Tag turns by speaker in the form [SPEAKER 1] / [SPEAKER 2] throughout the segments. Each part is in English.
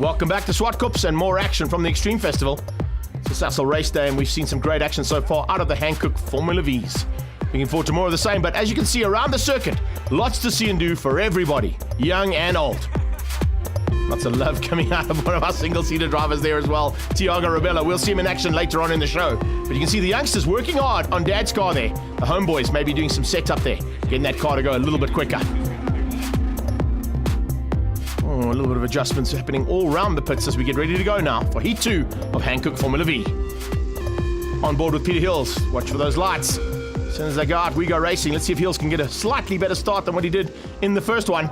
[SPEAKER 1] Welcome back to Zwartkops and more action from the Extreme Festival. It's a Sassel race day and we've seen some great action so far out of the Hankook Formula Vs. Looking forward to more of the same, but as you can see around the circuit, lots to see and do for everybody, young and old. Lots of love coming out of one of our single-seater drivers there as well, Tiago Rabella. We'll see him in action later on in the show. But you can see the youngsters working hard on Dad's car there. The homeboys maybe doing some setup there, getting that car to go a little bit quicker. A little bit of adjustments happening all around the pits as we get ready to go now for Heat 2 of Hankook Formula V. On board with Peter Hills. Watch for those lights. As soon as they go out, we go racing. Let's see if Hills can get a slightly better start than what he did in the first one.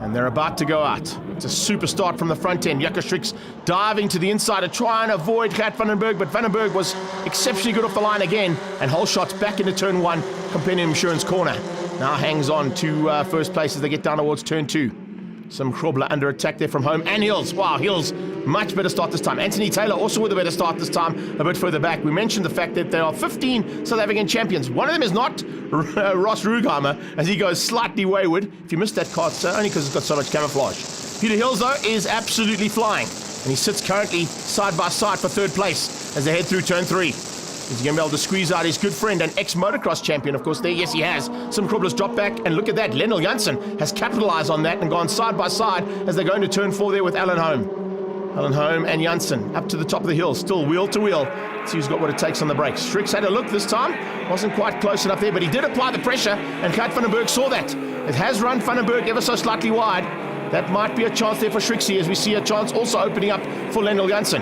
[SPEAKER 1] And they're about to go out. It's a super start from the front end. Jaco Schricks diving to the inside to try and avoid Gert Vandenberg, but Vandenberg was exceptionally good off the line again, and whole shots back into turn 1, Compendium Insurance corner. Now hangs on to first place as they get down towards turn 2. Some Grobler under attack there from home, and Hills. Wow, Hills, much better start this time. Anthony Taylor also with a better start this time, a bit further back. We mentioned the fact that there are 15 South African champions. One of them is not Ross Rugheimer, as he goes slightly wayward. If you missed that car, it's only because it's got so much camouflage. Peter Hills, though, is absolutely flying, and he sits currently side by side for third place as they head through turn 3. Is he going to be able to squeeze out his good friend and ex-motocross champion, of course, there? Yes, he has. Some Grobler's drop back, and look at that. Lennel Janssen has capitalized on that and gone side by side as they go into turn 4 there with Alan Holm. Alan Holm and Janssen up to the top of the hill, still wheel to wheel. Let's see who's got what it takes on the brakes. Schricks had a look this time. Wasn't quite close enough there, but he did apply the pressure, and Gert Vandenberg saw that. It has run Vandenberg ever so slightly wide. That might be a chance there for Schricks, as we see a chance also opening up for Lennel Janssen.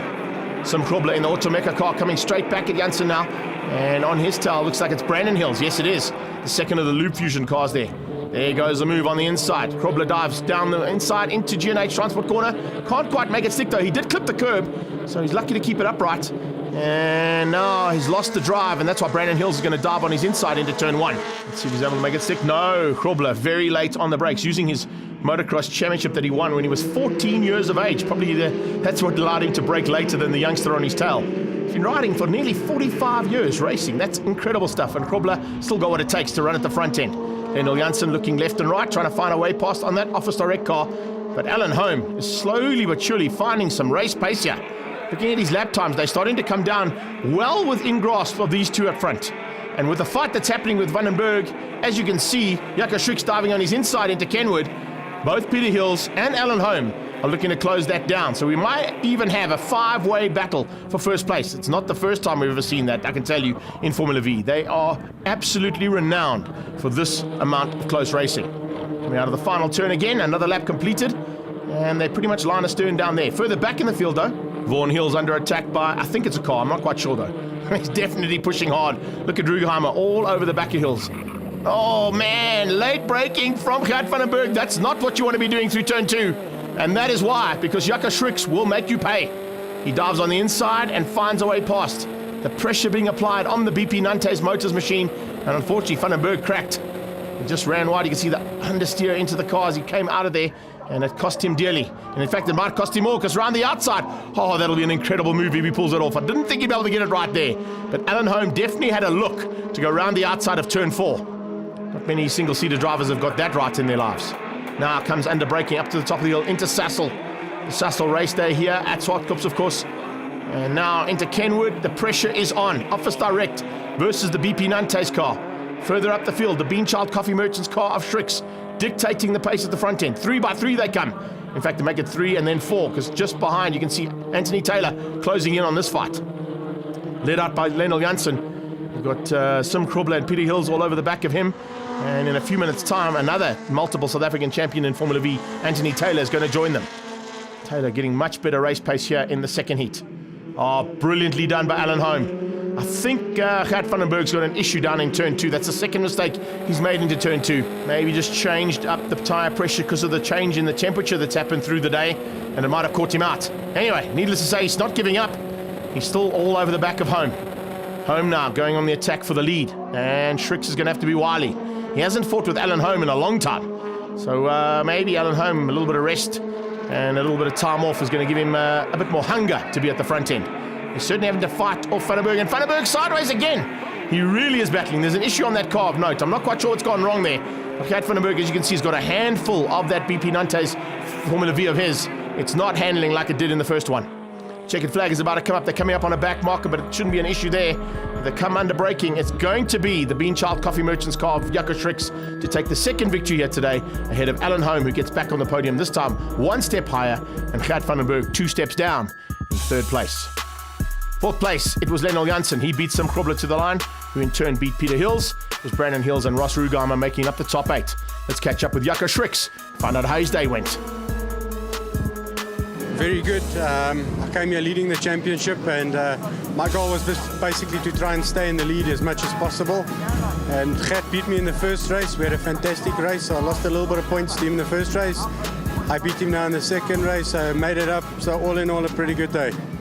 [SPEAKER 1] Some Grobler in the Automecha car coming straight back at Janssen now. And on his tail, looks like it's Brandon Hills. Yes, it is. The second of the Loop Fusion cars there. There goes the move on the inside. Grobler dives down the inside into G&H Transport corner. Can't quite make it stick, though. He did clip the curb, so he's lucky to keep it upright. And now he's lost the drive, and that's why Brandon Hills is going to dive on his inside into turn 1. Let's see if he's able to make it stick. No, Grobler very late on the brakes, using his motocross championship that he won when he was 14 years of age. Probably that's what allowed him to brake later than the youngster on his tail. He's been riding for nearly 45 years racing. That's incredible stuff. And Grobler still got what it takes to run at the front end. Lennel Janssen looking left and right, trying to find a way past on that Office Direct car. But Alan Holm is slowly but surely finding some race pace here. Looking at his lap times, they're starting to come down well within grasp of these two up front. And with the fight that's happening with Vandenberg, as you can see, Jaco Schricks diving on his inside into Kenwood. Both Peter Hills and Alan Holm are looking to close that down. So we might even have a 5-way battle for first place. It's not the first time we've ever seen that, I can tell you, in Formula V. They are absolutely renowned for this amount of close racing. Coming out of the final turn again, another lap completed, and they pretty much line astern down there. Further back in the field, though, Vaughan Hills under attack by, I think it's a car, I'm not quite sure, though. He's definitely pushing hard. Look at Rugheimer all over the back of Hills. Oh man, late braking from Gert Vandenberg. That's not what you want to be doing through turn 2. And that is why, because Jaco Schricks will make you pay. He dives on the inside and finds a way past. The pressure being applied on the BP Nantes Motors machine, and unfortunately Vandenberg cracked. He just ran wide. You can see the understeer into the car as he came out of there, and it cost him dearly. And in fact, it might cost him more, because around the outside, oh, that'll be an incredible move if he pulls it off. I didn't think he'd be able to get it right there, but Alan Holm definitely had a look to go around the outside of turn 4. Not many single-seater drivers have got that right in their lives. Now comes under braking up to the top of the hill into Sassel. The Sassel race day here at Zwartkops, of course. And now into Kenwood. The pressure is on. Office Direct versus the BP Nantes car. Further up the field, the Beanchild Coffee Merchants car of Schricks dictating the pace at the front end. 3 by 3 they come. In fact, they make it 3 and then 4, because just behind you can see Anthony Taylor closing in on this fight. Led out by Lennel Janssen. We've got Sim Grobler and Peter Hills all over the back of him. And in a few minutes' time, another multiple South African champion in Formula V, Anthony Taylor, is going to join them. Taylor getting much better race pace here in the second heat. Oh, brilliantly done by Alan Holm. I think Gert Vandenberg's got an issue down in turn 2. That's the second mistake he's made into turn 2. Maybe just changed up the tyre pressure because of the change in the temperature that's happened through the day, and it might have caught him out. Anyway, needless to say, he's not giving up. He's still all over the back of Holm. Holm now going on the attack for the lead, and Schricks is going to have to be wily. He hasn't fought with Alan Holm in a long time, so maybe Alan Holm, a little bit of rest and a little bit of time off is going to give him a bit more hunger to be at the front end. He's certainly having to fight off Vandenberg, and Vandenberg sideways again. He really is battling. There's an issue on that car of note. I'm not quite sure what's gone wrong there. Gert Vandenberg, as you can see, has got a handful of that BP Nantes Formula V of his, It's not handling like it did in the first one. Checkered flag is about to come up. They're coming up on a back marker, but it shouldn't be an issue there. If they come under braking, it's going to be the Beanchild Coffee Merchants car of Jaco Schricks to take the second victory here today, ahead of Alan Home, who gets back on the podium, this time one step higher, and Gert van den Berg 2 steps down in third place. Fourth place, it was Lionel Janssen. He beat Sim Krobler to the line, who in turn beat Peter Hills. It was Brandon Hills and Ross Rugamer making up the top 8. Let's catch up with Jaco Schricks, find out how his day went.
[SPEAKER 2] Very good. I came here leading the championship, and my goal was basically to try and stay in the lead as much as possible. And Gert beat me in the first race. We had a fantastic race. I lost a little bit of points to him in the first race. I beat him now in the second race. I made it up. So all in all, a pretty good day.